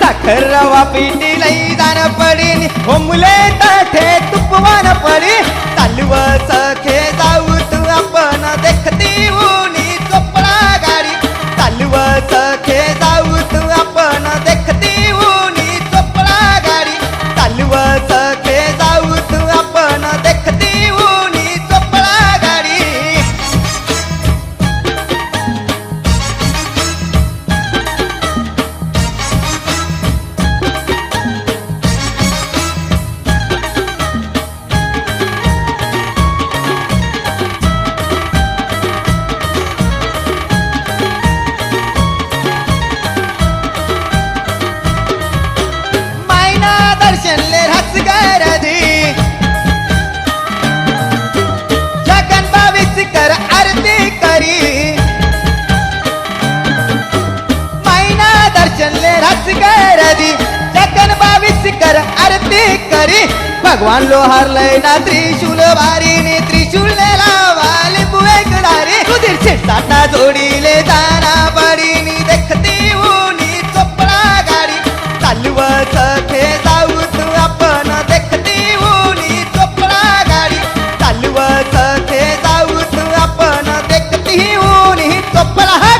साखर रवा पिटी लई जाण पडीन हो मुले ताठे तुपवान पडी चालव सखे जाऊ तू आपण देखती उनी चोपडा गाडी चालव सखे जाऊ तू आपण देखती उनी चोपडा गाडी चालव सखे जाऊ तू आपण देखती उनी चोपडा गाडी दर्शनले रस गरधी जगन बावीस कर आरती करी मैना दर्शनले रस गरधी जगन बावीस कर आरती करी भगवान लोहार लयना त्रिशूल वारीने त्रिशूल लावाले बुवे कडारी सुधीर शेटाना जोडीले जाना पडीनी देखती उनी चोपडा गाडी चालव सखे जाऊ तू आपण देखती उनी चोपडा गाडी चालव सखे जाऊ तू आपण देखती उनी चोपडा